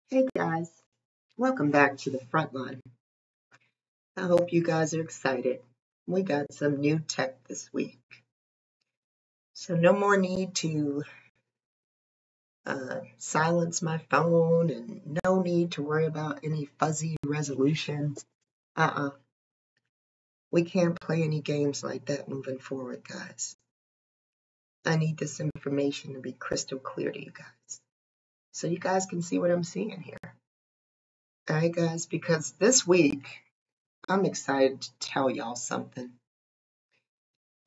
Hey guys, welcome back to the Frontline. I hope you guys are excited. We got some new tech this week. So no more need to silence my phone and no need to worry about any fuzzy resolutions. Uh-uh. We can't play any games like that moving forward, guys. I need this information to be crystal clear to you guys. So you guys can see what I'm seeing here. Alright guys, because this week I'm excited to tell y'all something.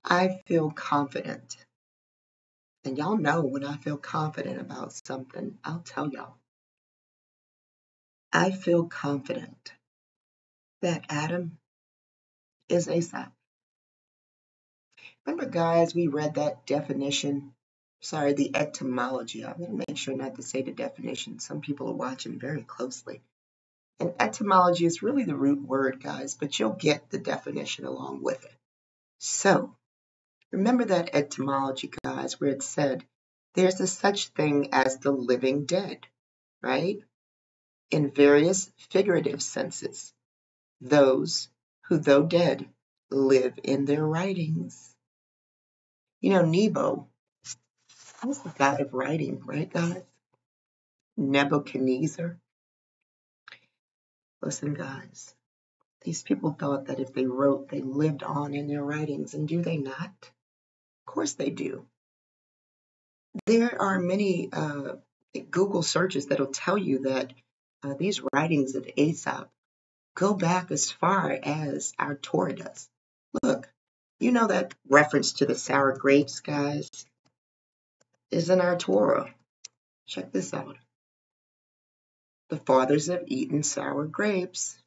I feel confident. And y'all know when I feel confident about something, I'll tell y'all. I feel confident that Adam is Aesop. Remember, guys, we read that definition. Sorry, the etymology. I'm going to make sure not to say the definition. Some people are watching very closely. And etymology is really the root word, guys, but you'll get the definition along with it. So, remember that etymology, guys, where it said there's a such thing as the living dead, right? In various figurative senses, those who, though dead, live in their writings. You know, Nebo was the god of writing, right, guys? Nebuchadnezzar. Listen, guys, these people thought that if they wrote, they lived on in their writings, and do they not? Of course they do. There are many Google searches that'll tell you that these writings of Aesop go back as far as our Torah does. Look, you know that reference to the sour grapes, guys, is in our Torah. Check this out. The fathers have eaten sour grapes.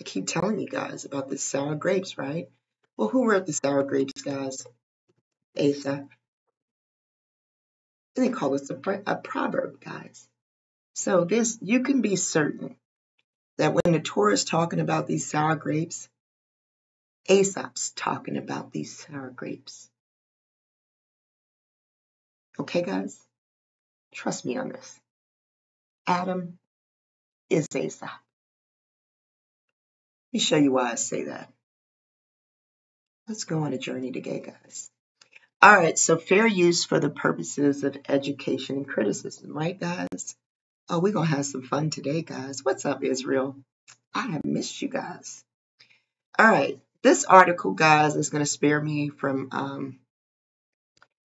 I keep telling you guys about the sour grapes, right? Well, who wrote the sour grapes, guys? Aesop. And they call this a proverb, guys. So this, you can be certain that when the Torah is talking about these sour grapes, Aesop's talking about these sour grapes. Okay, guys? Trust me on this. Adam is Aesop. Let me show you why I say that. Let's go on a journey today, guys. All right, so fair use for the purposes of education and criticism, right, guys? Oh, we're going to have some fun today, guys. What's up, Israel? I have missed you guys. All right, this article, guys, is going to spare me from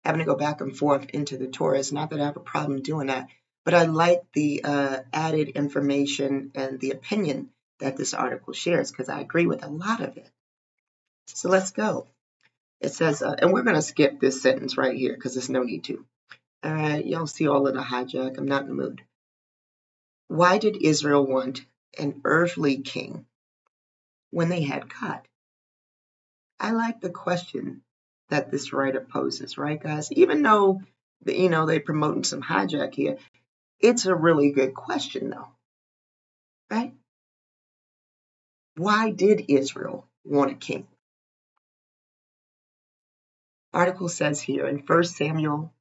having to go back and forth into the Torah. It's not that I have a problem doing that, but I like the added information and the opinion that this article shares because I agree with a lot of it. So let's go. It says, and we're going to skip this sentence right here because there's no need to. All right, y'all see all of the hijack. I'm not in the mood. Why did Israel want an earthly king when they had God? I like the question that this writer poses, right, guys? Even though, they're promoting some hijack here, it's a really good question, though, right? Why did Israel want a king? Article says here in 1 Samuel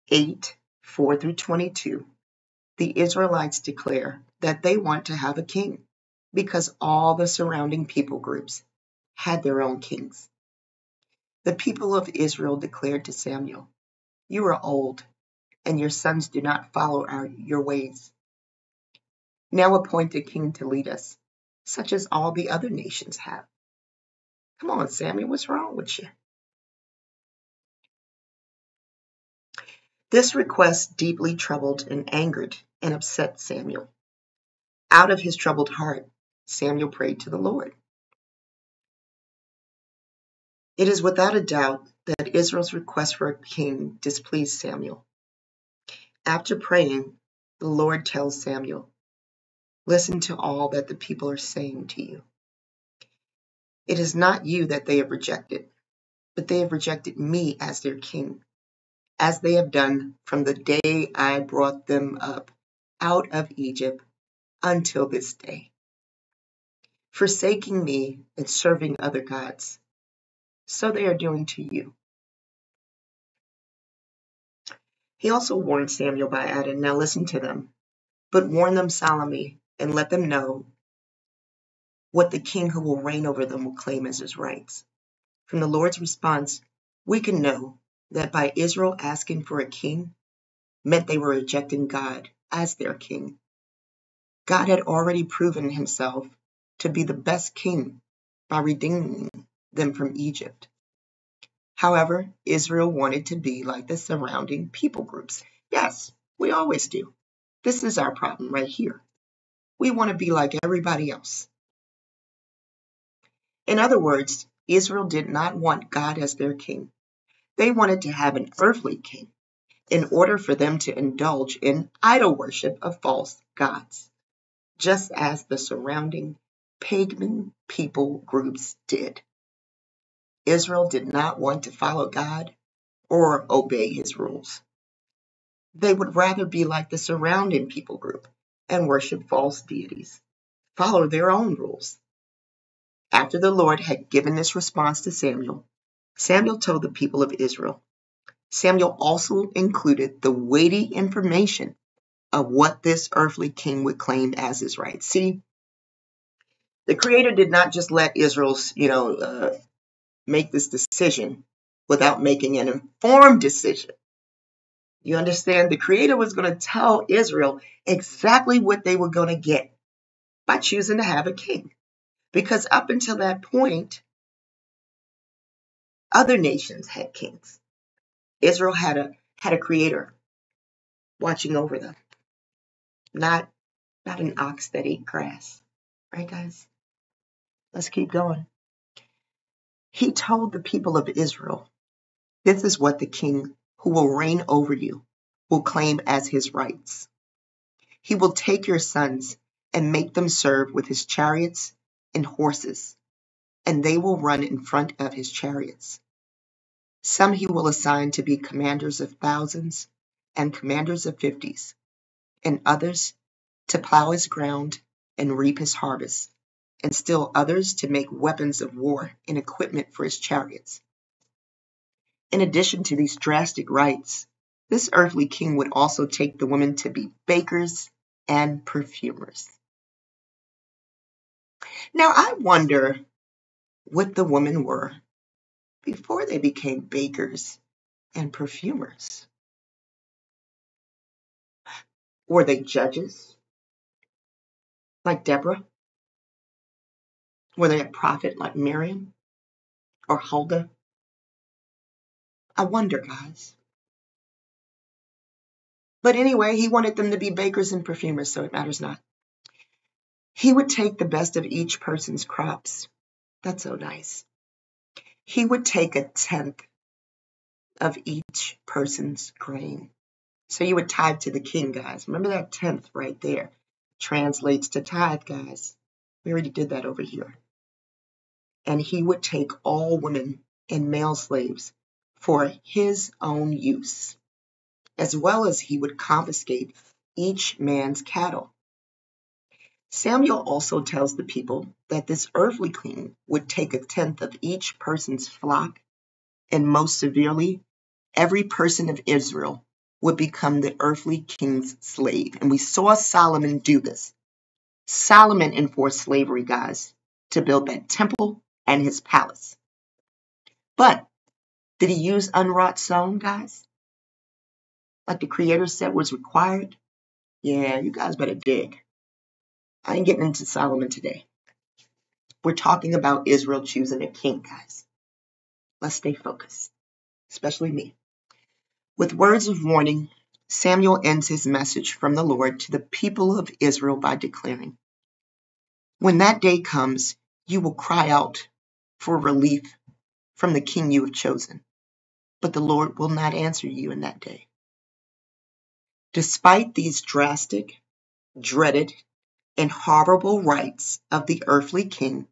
8, 4 through 22, the Israelites declare that they want to have a king because all the surrounding people groups had their own kings. The people of Israel declared to Samuel, "You are old, and your sons do not follow your ways. Now appoint a king to lead us, such as all the other nations have." Come on, Samuel, what's wrong with you? This request deeply troubled and angered and upset Samuel. Out of his troubled heart, Samuel prayed to the Lord. It is without a doubt that Israel's request for a king displeased Samuel. After praying, the Lord tells Samuel, "Listen to all that the people are saying to you. It is not you that they have rejected, but they have rejected me as their king, as they have done from the day I brought them up out of Egypt until this day, forsaking me and serving other gods. So they are doing to you." He also warned Samuel by adding, "Now listen to them. but warn them solemnly and let them know what the king who will reign over them will claim as his rights. From the Lord's response, we can know that by Israel asking for a king meant they were rejecting God as their king. God had already proven himself to be the best king by redeeming them from Egypt. However, Israel wanted to be like the surrounding people groups. Yes, we always do. This is our problem right here. We want to be like everybody else. In other words, Israel did not want God as their king. They wanted to have an earthly king in order for them to indulge in idol worship of false gods, just as the surrounding pagan people groups did. Israel did not want to follow God or obey his rules. They would rather be like the surrounding people group and worship false deities, follow their own rules. After the Lord had given this response to Samuel, Samuel told the people of Israel. Samuel also included the weighty information of what this earthly king would claim as his right. See, the Creator did not just let Israel's, make this decision without making an informed decision. You understand? The Creator was going to tell Israel exactly what they were going to get by choosing to have a king. Because up until that point, other nations had kings. Israel had a Creator watching over them, not an ox that ate grass. Right, guys? Let's keep going. He told the people of Israel, this is what the king who will reign over you will claim as his rights. He will take your sons and make them serve with his chariots and horses, and they will run in front of his chariots. Some he will assign to be commanders of thousands and commanders of fifties, and others to plow his ground and reap his harvest, and still others to make weapons of war and equipment for his chariots. In addition to these drastic rights, this earthly king would also take the women to be bakers and perfumers. Now, I wonder what the women were before they became bakers and perfumers. Were they judges like Deborah? Were they a prophet like Miriam or Huldah? I wonder, guys. But anyway, he wanted them to be bakers and perfumers, so it matters not. He would take the best of each person's crops. That's so nice. He would take a tenth of each person's grain. So you would tithe to the king, guys. Remember that tenth right there translates to tithe, guys. We already did that over here. And he would take all women and male slaves for his own use, as well as he would confiscate each man's cattle. Samuel also tells the people that this earthly king would take a tenth of each person's flock, and most severely, every person of Israel would become the earthly king's slave. And we saw Solomon do this. Solomon enforced slavery, guys, to build that temple and his palace. But did he use unwrought stone, guys? Like the Creator said was required? Yeah, you guys better dig. I ain't getting into Solomon today. We're talking about Israel choosing a king, guys. Let's stay focused, especially me. With words of warning, Samuel ends his message from the Lord to the people of Israel by declaring, when that day comes, you will cry out for relief from the king you have chosen, but the Lord will not answer you in that day. Despite these drastic, dreaded, and horrible rights of the earthly king,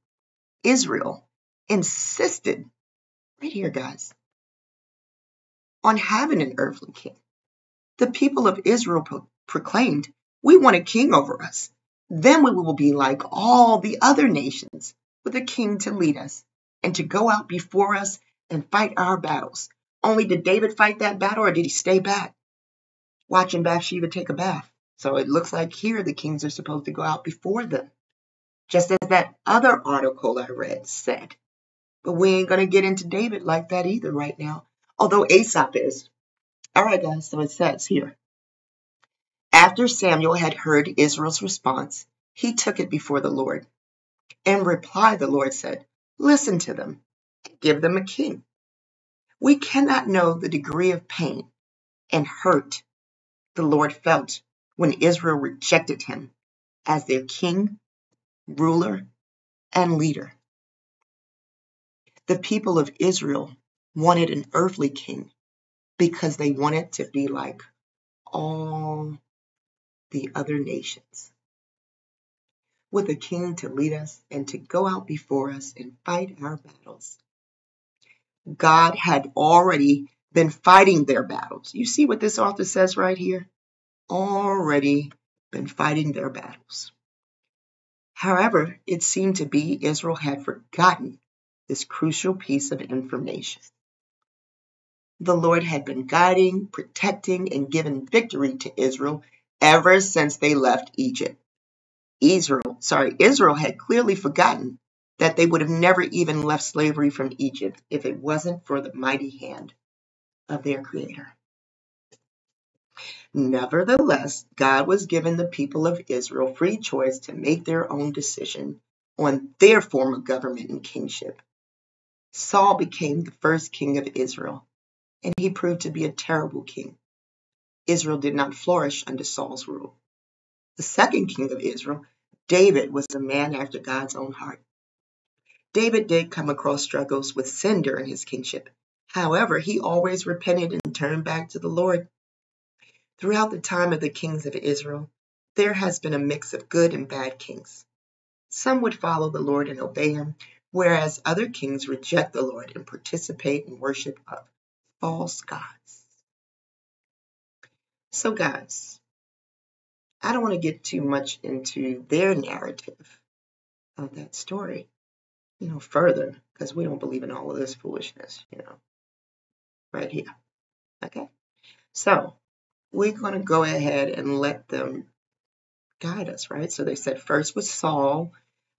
Israel insisted, right here, guys, on having an earthly king. The people of Israel proclaimed, we want a king over us. Then we will be like all the other nations, with a king to lead us and to go out before us and fight our battles. Only did David fight that battle, or did he stay back, watching Bathsheba take a bath? So it looks like here the kings are supposed to go out before them, just as that other article I read said. But we ain't going to get into David like that either right now, although Aesop is. All right, guys, so it says here, after Samuel had heard Israel's response, he took it before the Lord. In reply, the Lord said, listen to them, give them a king. We cannot know the degree of pain and hurt the Lord felt when Israel rejected him as their king, ruler, and leader. The people of Israel wanted an earthly king because they wanted to be like all the other nations, with a king to lead us and to go out before us and fight our battles. God had already been fighting their battles. You see what this author says right here? Already been fighting their battles. However, it seemed to be Israel had forgotten this crucial piece of information. The Lord had been guiding, protecting, and giving victory to Israel ever since they left Egypt. Israel had clearly forgotten that they would have never even left slavery from Egypt if it wasn't for the mighty hand of their Creator. Nevertheless, God was giving the people of Israel free choice to make their own decision on their form of government and kingship. Saul became the first king of Israel, and he proved to be a terrible king. Israel did not flourish under Saul's rule. The second king of Israel, David, was a man after God's own heart. David did come across struggles with sin during his kingship. However, he always repented and turned back to the Lord. Throughout the time of the kings of Israel, there has been a mix of good and bad kings. Some would follow the Lord and obey him, whereas other kings reject the Lord and participate in worship of false gods. So guys, I don't want to get too much into their narrative of that story, further, because we don't believe in all of this foolishness, right here. Okay? So we're going to go ahead and let them guide us, right? So they said first was Saul,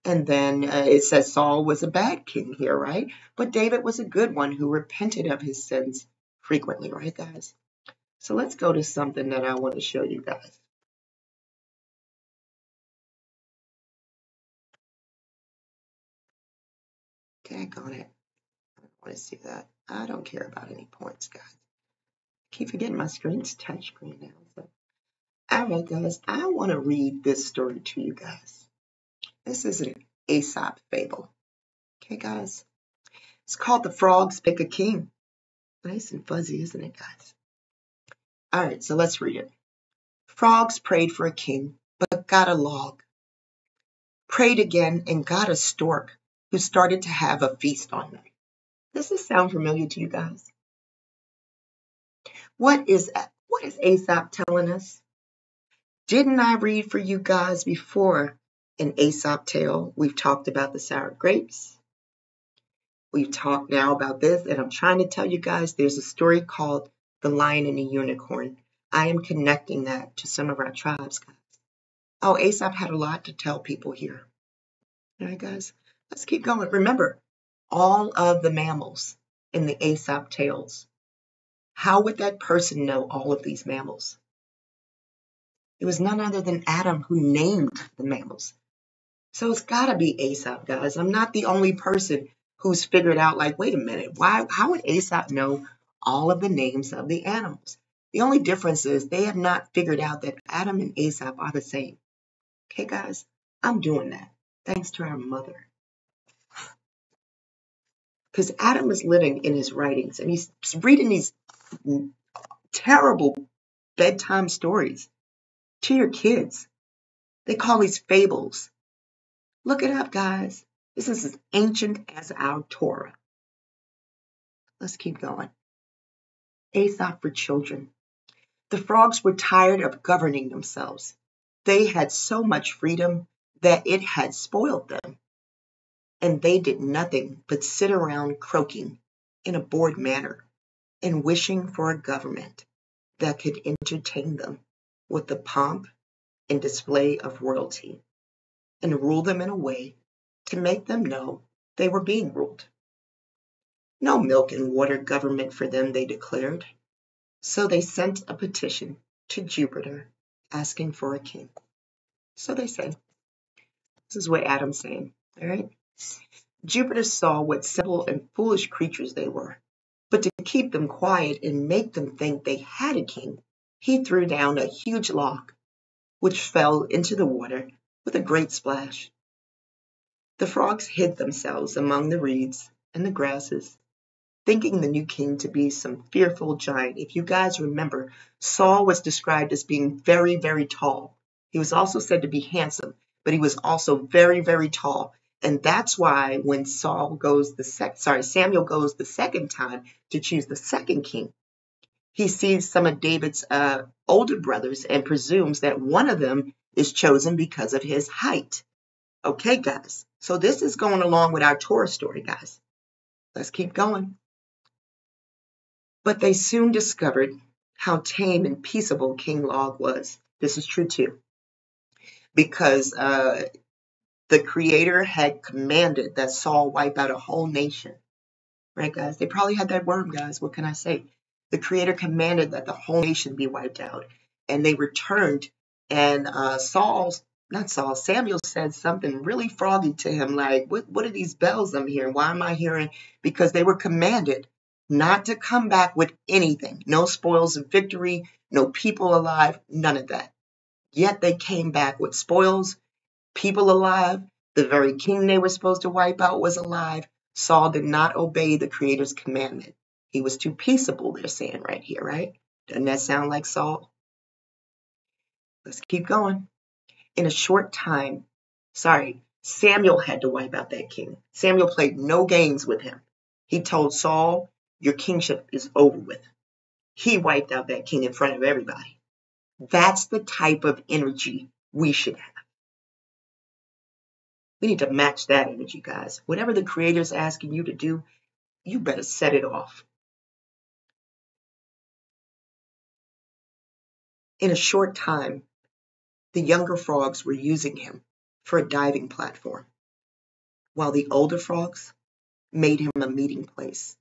and then it says Saul was a bad king here, right? But David was a good one who repented of his sins frequently, right, guys? So let's go to something that I want to show you guys. Daggone it. I don't want to see that. I don't care about any points, guys. I keep forgetting my screen's touchscreen now. So. All right, guys, I want to read this story to you guys. This is an Aesop fable. Okay, guys? It's called The Frogs Pick a King. Nice and fuzzy, isn't it, guys? All right, so let's read it. Frogs prayed for a king, but got a log. Prayed again and got a stork who started to have a feast on them. Does this sound familiar to you guys? What is Aesop telling us? Didn't I read for you guys before an Aesop tale? We've talked about the sour grapes. We've talked now about this, and I'm trying to tell you guys there's a story called The Lion and the Unicorn. I am connecting that to some of our tribes, guys. Oh, Aesop had a lot to tell people here. All right, guys, let's keep going. Remember, all of the mammals in the Aesop tales. How would that person know all of these mammals? It was none other than Adam who named the mammals. So it's got to be Aesop, guys. I'm not the only person who's figured out, like, wait a minute, how would Aesop know all of the names of the animals? The only difference is they have not figured out that Adam and Aesop are the same. Okay, guys, I'm doing that thanks to our mother. Because Adam is living in his writings, and he's reading these terrible bedtime stories to your kids. They call these fables. Look it up, guys. This is as ancient as our Torah. Let's keep going. Aesop for children. The frogs were tired of governing themselves. They had so much freedom that it had spoiled them. And they did nothing but sit around croaking in a bored manner and wishing for a government that could entertain them with the pomp and display of royalty, and rule them in a way to make them know they were being ruled. No milk and water government for them, they declared. So they sent a petition to Jupiter asking for a king. So they said, this is what Adam's saying, all right? Jupiter saw what simple and foolish creatures they were, but to keep them quiet and make them think they had a king, he threw down a huge log, which fell into the water with a great splash. The frogs hid themselves among the reeds and the grasses, thinking the new king to be some fearful giant. If you guys remember, Saul was described as being very, very tall. He was also said to be handsome, but he was also very, very tall. And that's why when Samuel goes the second time to choose the second king, he sees some of David's older brothers and presumes that one of them is chosen because of his height. Okay, guys. So this is going along with our Torah story, guys. Let's keep going. But they soon discovered how tame and peaceable King Log was. This is true too. Because the Creator had commanded that Saul wipe out a whole nation. Right, guys? They probably had that worm, guys. What can I say? The Creator commanded that the whole nation be wiped out. And they returned. And Samuel said something really froggy to him, like, what are these bells I'm hearing? Why am I hearing? Because they were commanded not to come back with anything. No spoils of victory, no people alive, none of that. Yet they came back with spoils, people alive. The very king they were supposed to wipe out was alive. Saul did not obey the Creator's commandment. He was too peaceable, they're saying right here, right? Doesn't that sound like Saul? Let's keep going. In a short time, Samuel had to wipe out that king. Samuel played no games with him. He told Saul, your kingship is over with. He wiped out that king in front of everybody. That's the type of energy we should have. We need to match that energy, guys. Whatever the Creator's asking you to do, you better set it off. In a short time, the younger frogs were using him for a diving platform, while the older frogs made him a meeting place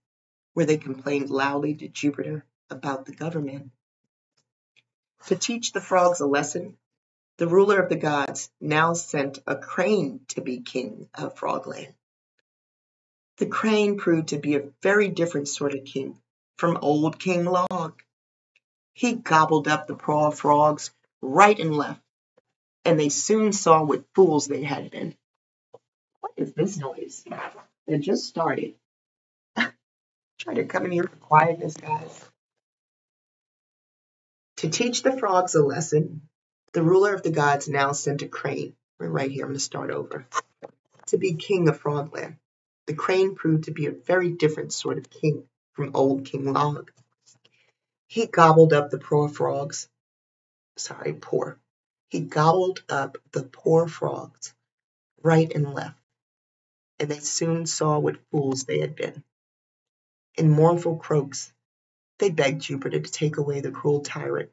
where they complained loudly to Jupiter about the government. To teach the frogs a lesson, the ruler of the gods now sent a crane to be king of Frogland. The crane proved to be a very different sort of king from old King Log. He gobbled up the poor frogs right and left, and they soon saw what fools they had been. What is this noise? It just started. Try to come in here for quietness, guys. To teach the frogs a lesson, the ruler of the gods now sent a crane. We're right here. I'm going to start over. To be king of Frogland. The crane proved to be a very different sort of king from old King Log. He gobbled up the poor frogs. He gobbled up the poor frogs right and left, and they soon saw what fools they had been. In mournful croaks, they begged Jupiter to take away the cruel tyrant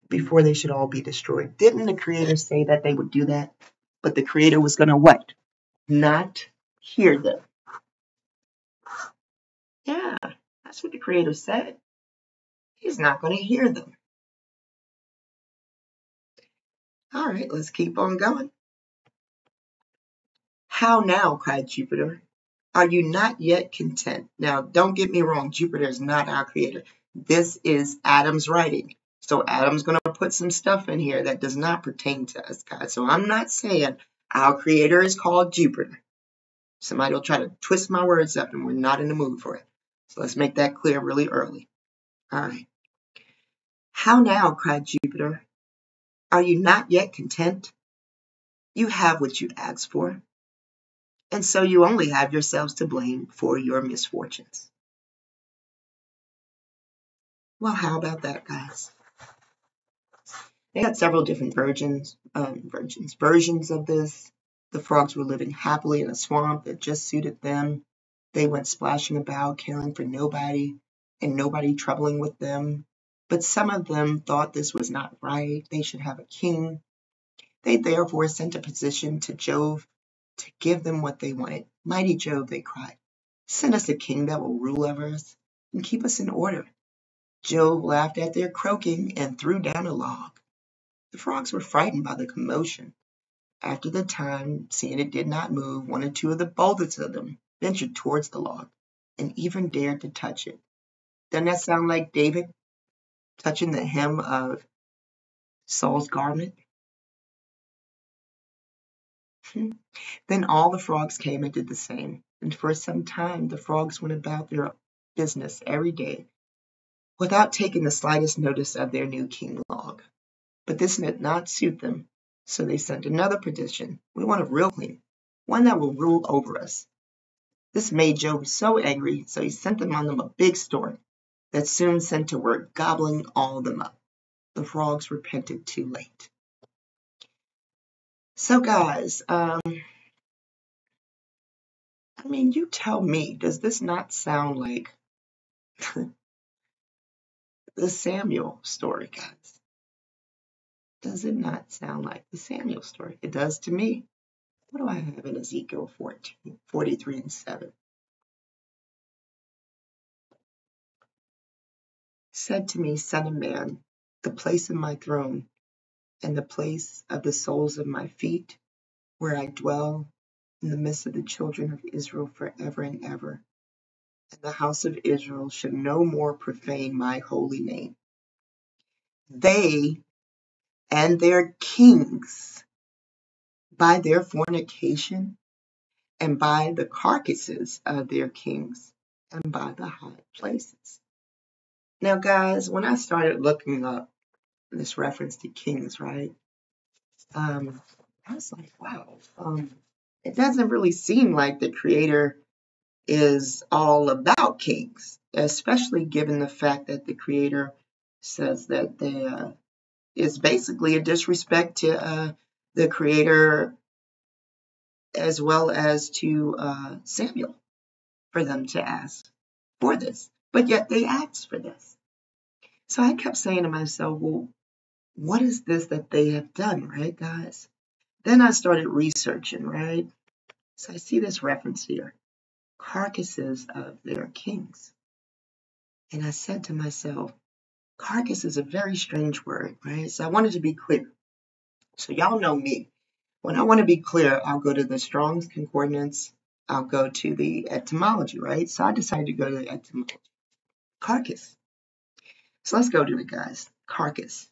before they should all be destroyed. Didn't the Creator say that they would do that? But the Creator was going to what? Not hear them. Yeah, that's what the Creator said. He's not going to hear them. All right, let's keep on going. How now, cried Jupiter. Are you not yet content? Now, don't get me wrong. Jupiter is not our Creator. This is Adam's writing. So Adam's going to put some stuff in here that does not pertain to us, guys. So I'm not saying our Creator is called Jupiter. Somebody will try to twist my words up, and we're not in the mood for it. So let's make that clear really early. All right. How now, cried Jupiter. Are you not yet content? You have what you asked for, and so you only have yourselves to blame for your misfortunes. Well, how about that, guys? They had several different versions of this. The frogs were living happily in a swamp that just suited them. They went splashing about, caring for nobody, and nobody troubling with them. But some of them thought this was not right. They should have a king. They therefore sent a petition to Jove to give them what they wanted. Mighty Jove, they cried, send us a king that will rule over us and keep us in order. Jove laughed at their croaking and threw down a log. The frogs were frightened by the commotion. After the time, seeing it did not move, one or two of the boldest of them ventured towards the log and even dared to touch it. Doesn't that sound like David touching the hem of Saul's garment? Then all the frogs came and did the same, and for some time the frogs went about their business every day without taking the slightest notice of their new king log. But this did not suit them, so they sent another petition. We want a real king, one that will rule over us. This made Job so angry, so he sent on them a big storm that soon sent to work gobbling all of them up. The frogs repented too late. So guys, you tell me, does this not sound like the Samuel story, guys? Does it not sound like the Samuel story? It does to me. What do I have in Ezekiel 43 and 7? Said to me, son of man, the place of my throne and the place of the soles of my feet, where I dwell in the midst of the children of Israel forever and ever. And the house of Israel should no more profane my holy name. They and their kings, by their fornication, and by the carcasses of their kings, and by the high places. Now, guys, when I started looking up this reference to kings, right, I was like, wow, it doesn't really seem like the Creator is all about kings, especially given the fact that the Creator says that there is basically a disrespect to the Creator as well as to Samuel for them to ask for this. But yet they asked for this. So I kept saying to myself, well, what is this that they have done, right, guys? Then I started researching, right? So I see this reference here, carcasses of their kings. And I said to myself, carcass is a very strange word, right? So I wanted to be clear. So y'all know me. When I want to be clear, I'll go to the Strong's Concordance. I'll go to the etymology, right? So I decided to go to the etymology. Carcass. So let's go to it, guys. Carcass.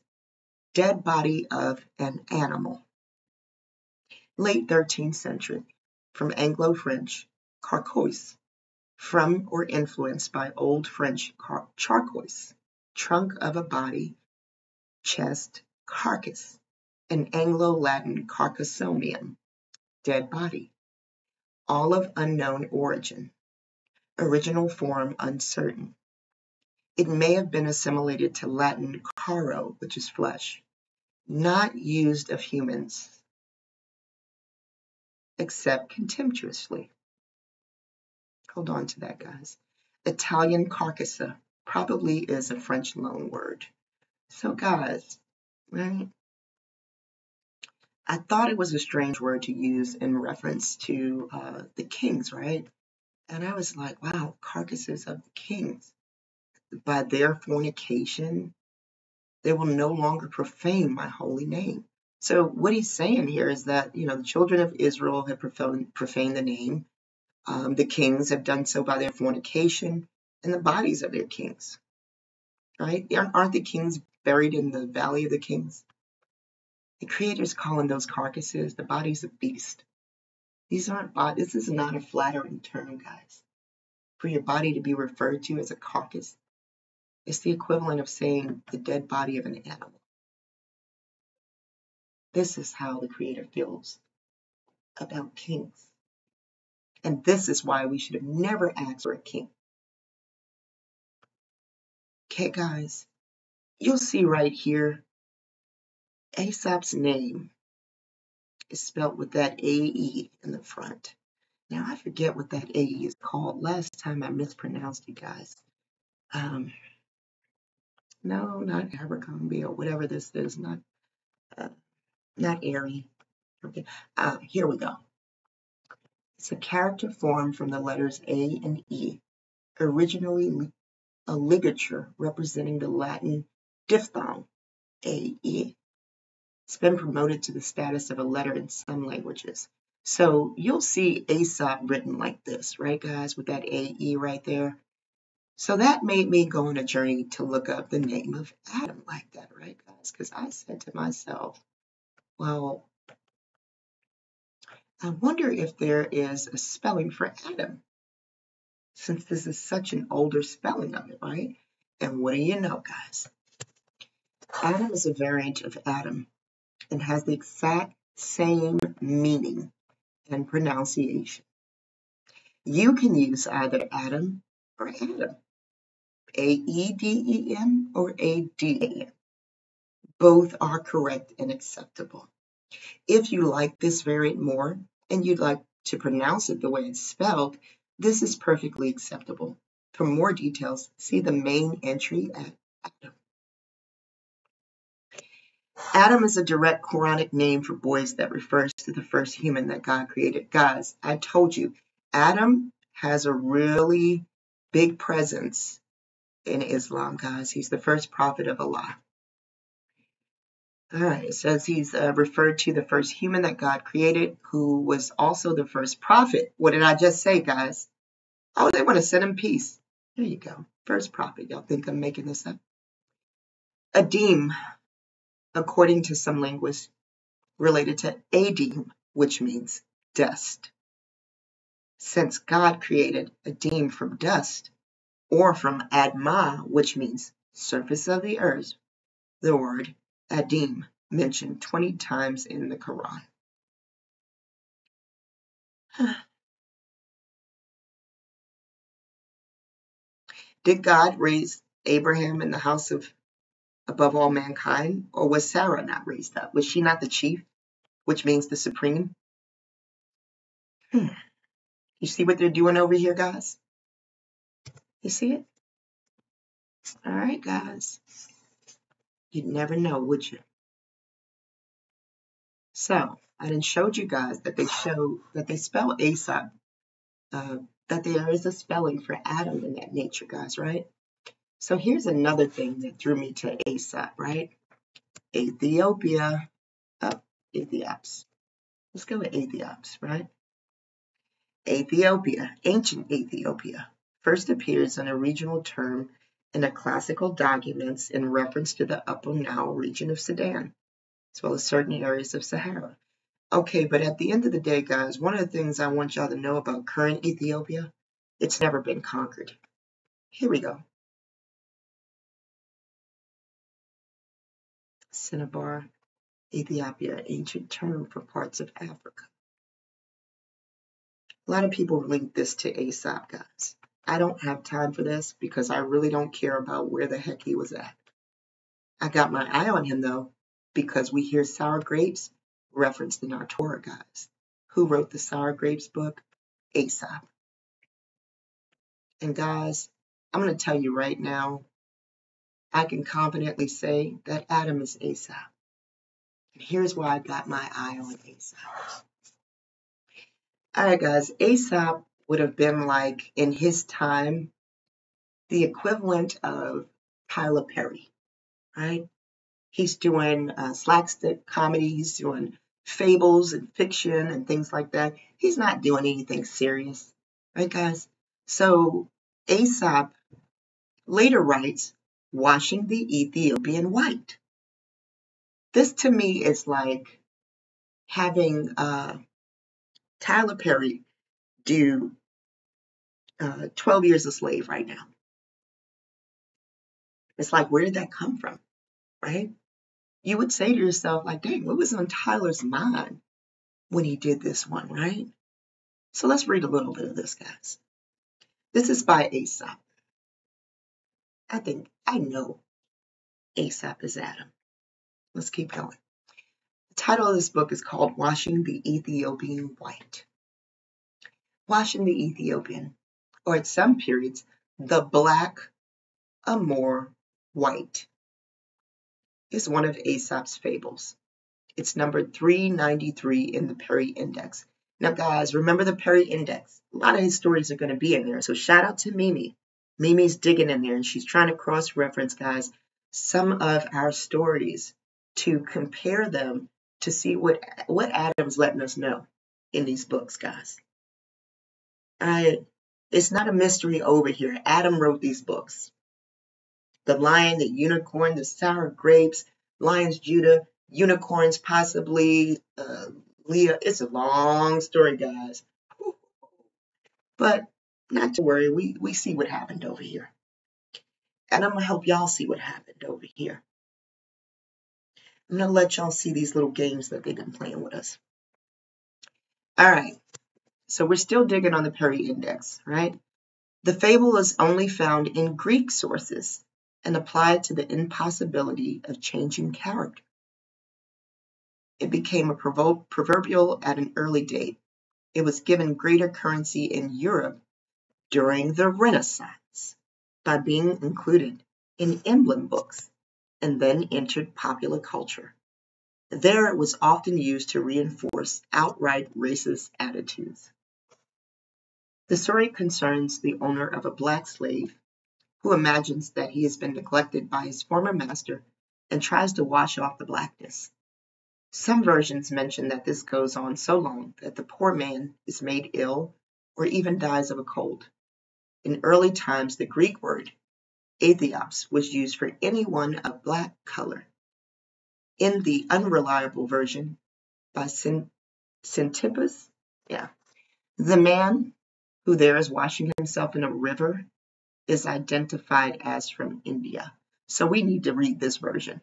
Dead body of an animal. Late 13th century. From Anglo-French, carcois. From or influenced by Old French charcois. Trunk of a body. Chest. Carcass. And Anglo-Latin carcassonium. Dead body. All of unknown origin. Original form uncertain. It may have been assimilated to Latin caro, which is flesh, not used of humans, except contemptuously. Hold on to that, guys. Italian carcassa probably is a French loan word. So, guys, right? I thought it was a strange word to use in reference to the kings, right? And I was like, wow, carcasses of the kings. By their fornication, they will no longer profane my holy name. So what he's saying here is that, the children of Israel have profaned the name. The kings have done so by their fornication and the bodies of their kings, right? Aren't the kings buried in the valley of the kings? The Creator's calling those carcasses the bodies of beasts. These aren't bodies. This is not a flattering term, guys. For your body to be referred to as a carcass, it's the equivalent of saying the dead body of an animal. This is how the Creator feels about kings. And this is why we should have never asked for a king. Okay, guys, you'll see right here, Aesop's name is spelled with that A-E in the front. Now, I forget what that A-E is called. Last time I mispronounced it, guys. No, not Abercrombie or whatever this is. Not. not airy. Okay, here we go. It's a character formed from the letters A and E, originally a ligature representing the Latin diphthong, A-E. It's been promoted to the status of a letter in some languages. So you'll see Aesop written like this, right, guys, with that A-E right there. So that made me go on a journey to look up the name of Adam like that, right, guys? Because I said to myself, well, I wonder if there is a spelling for Adam, since this is such an older spelling of it, right? And what do you know, guys? Adam is a variant of Adam and has the exact same meaning and pronunciation. You can use either Adam or Adam, A-E-D-E-M or A-D-A-M. Both are correct and acceptable. If you like this variant more and you'd like to pronounce it the way it's spelled, this is perfectly acceptable. For more details, see the main entry at Adam. Adam is a direct Quranic name for boys that refers to the first human that God created. Guys, I told you, Adam has a really big presence in Islam, guys. He's the first prophet of Allah. All right, it says he's referred to the first human that God created, who was also the first prophet. What did I just say, guys? Oh, they want to send him peace. There you go. First prophet. Y'all think I'm making this up? Adim, according to some linguists, related to Adim, which means dust. Since God created Adim from dust, or from Adma, which means surface of the earth, the word Adim mentioned 20 times in the Quran. Did God raise Abraham in the house of above all mankind, or was Sarah not raised up? Was she not the chief, which means the supreme? You see what they're doing over here, guys? You see it? All right, guys. You'd never know, would you? So I done showed you guys that they spell Aesop, that there is a spelling for Adam in that nature, guys, right? So here's another thing that drew me to Aesop, right? Ethiopia, Ethiops. Let's go with Ethiops, right? Ethiopia, ancient Ethiopia, first appears in a regional term in the classical documents in reference to the Upper Nile region of Sudan, as well as certain areas of Sahara. Okay, but at the end of the day, guys, one of the things I want y'all to know about current Ethiopia, it's never been conquered. Here we go. Cinnabar, Ethiopia, ancient term for parts of Africa. A lot of people link this to Aesop, guys. I don't have time for this because I really don't care about where the heck he was at. I got my eye on him, though, because we hear sour grapes referenced in our Torah, guys. Who wrote the sour grapes book? Aesop. And guys, I'm going to tell you right now, I can confidently say that Adam is Aesop. And here's why I got my eye on Aesop. All right, guys, Aesop would have been like, in his time, the equivalent of Tyler Perry, right? He's doing slapstick comedy, he's doing fables and fiction and things like that. He's not doing anything serious, right, guys? So Aesop later writes, washing the Ethiopian white. This to me is like having Tyler Perry do 12 Years a Slave right now. It's like, where did that come from, right? You would say to yourself, like, dang, what was on Tyler's mind when he did this one, right? So let's read a little bit of this, guys. This is by Aesop. I know Aesop is Adam. Let's keep going. The title of this book is called Washing the Ethiopian White. Washing the Ethiopian, or at some periods, the black Amor white, is one of Aesop's fables. It's number 393 in the Perry Index. Now, guys, remember the Perry Index. A lot of his stories are going to be in there. So shout out to Mimi. Mimi's digging in there, and she's trying to cross-reference, guys, some of our stories to compare them to see what Adam's letting us know in these books, guys. All right. It's not a mystery over here. Adam wrote these books. The Lion, the Unicorn, the Sour Grapes, Lions Judah, Unicorns possibly, Leah. It's a long story, guys. But not to worry, we see what happened over here. And I'm going to help y'all see what happened over here. I'm going to let y'all see these little games that they've been playing with us. All right. So we're still digging on the Perry Index, right? The fable is only found in Greek sources and applied to the impossibility of changing character. It became a proverbial at an early date. It was given greater currency in Europe during the Renaissance by being included in emblem books and then entered popular culture. There it was often used to reinforce outright racist attitudes. The story concerns the owner of a black slave who imagines that he has been neglected by his former master and tries to wash off the blackness. Some versions mention that this goes on so long that the poor man is made ill or even dies of a cold. In early times, the Greek word Aesop was used for anyone of black color. In the unreliable version by Syntippus, the man who there is washing himself in a river is identified as from India. So we need to read this version.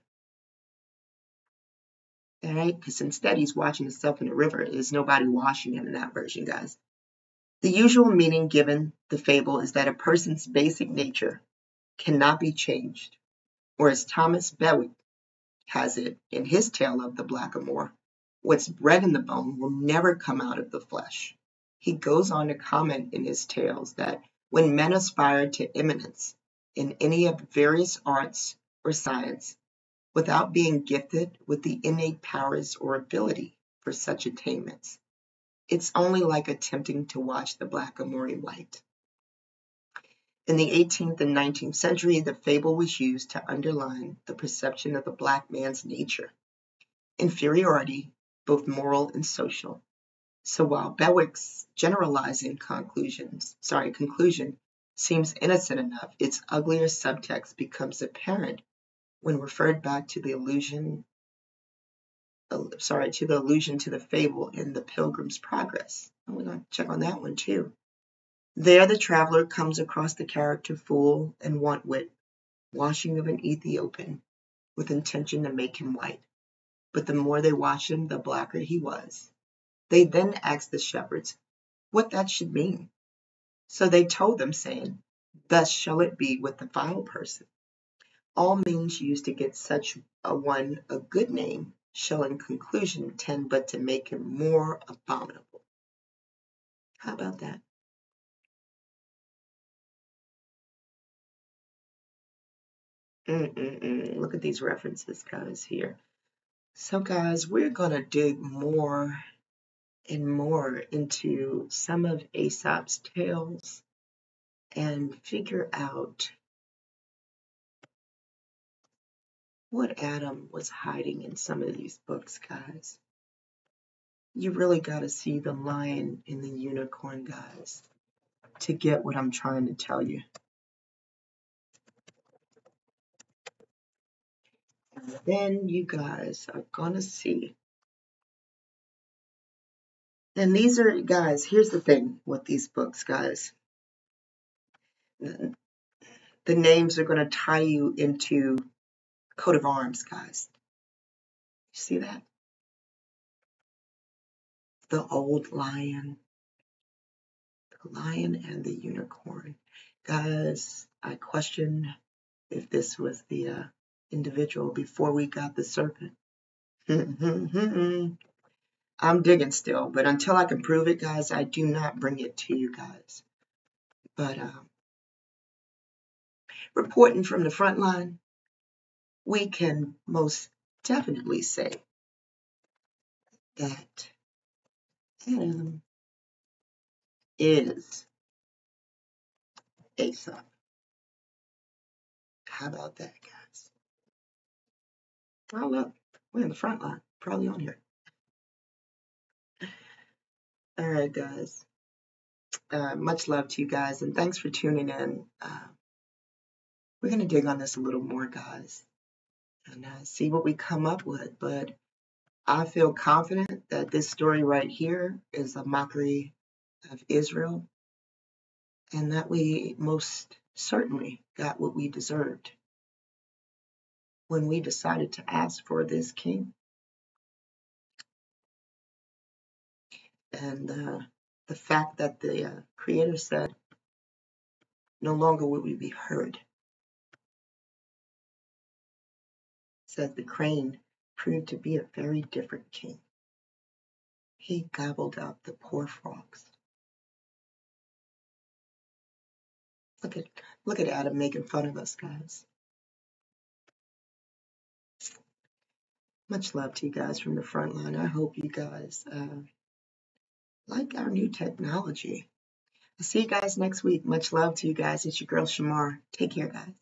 All right, because instead he's washing himself in a river. There's nobody washing him in that version, guys. The usual meaning given the fable is that a person's basic nature cannot be changed, or as Thomas Bewick has it in his tale of the Blackamoor, what's bred in the bone will never come out of the flesh. He goes on to comment in his tales that when men aspire to eminence in any of the various arts or science, without being gifted with the innate powers or ability for such attainments, it's only like attempting to wash the blackamoor white. In the 18th and 19th century, the fable was used to underline the perception of the black man's nature, inferiority, both moral and social. So while Bewick's generalizing conclusion seems innocent enough, its uglier subtext becomes apparent when referred back to the allusion to the fable in The Pilgrim's Progress. And we're going to check on that one too. There the traveler comes across the character Fool and Wantwit, washing of an Ethiopian, with intention to make him white. But the more they washed him, the blacker he was. They then asked the shepherds what that should mean. So they told them, saying, "Thus shall it be with the vile person. All means used to get such a one a good name shall in conclusion tend but to make him more abominable." How about that? Look at these references, guys, here. So, guys, we're going to dig more and more into some of Aesop's tales and figure out what Adam was hiding in some of these books, guys. You really got to see the lion and the unicorn, guys, to get what I'm trying to tell you. And then you guys are going to see. And these are, guys, here's the thing with these books, guys. The names are going to tie you into coat of arms, guys. You see that? The old lion. The lion and the unicorn. Guys, I question if this was the individual before we got the serpent. I'm digging still, but until I can prove it, guys, I do not bring it to you guys. But reporting from the front line, we can most definitely say that Adam is Aesop. How about that, guys? Oh, look, we're in the front line, probably on here. All right, guys. Much love to you guys, and thanks for tuning in. We're going to dig on this a little more, guys, and see what we come up with. But I feel confident that this story right here is a mockery of Israel, and that we most certainly got what we deserved when we decided to ask for this king. And the fact that the Creator said, no longer will we be heard, says the crane proved to be a very different king. He gobbled up the poor frogs. Look at Adam making fun of us, guys. Much love to you guys from the front line. I hope you guys like our new technology. I'll see you guys next week. Much love to you guys. It's your girl Shamar. Take care, guys.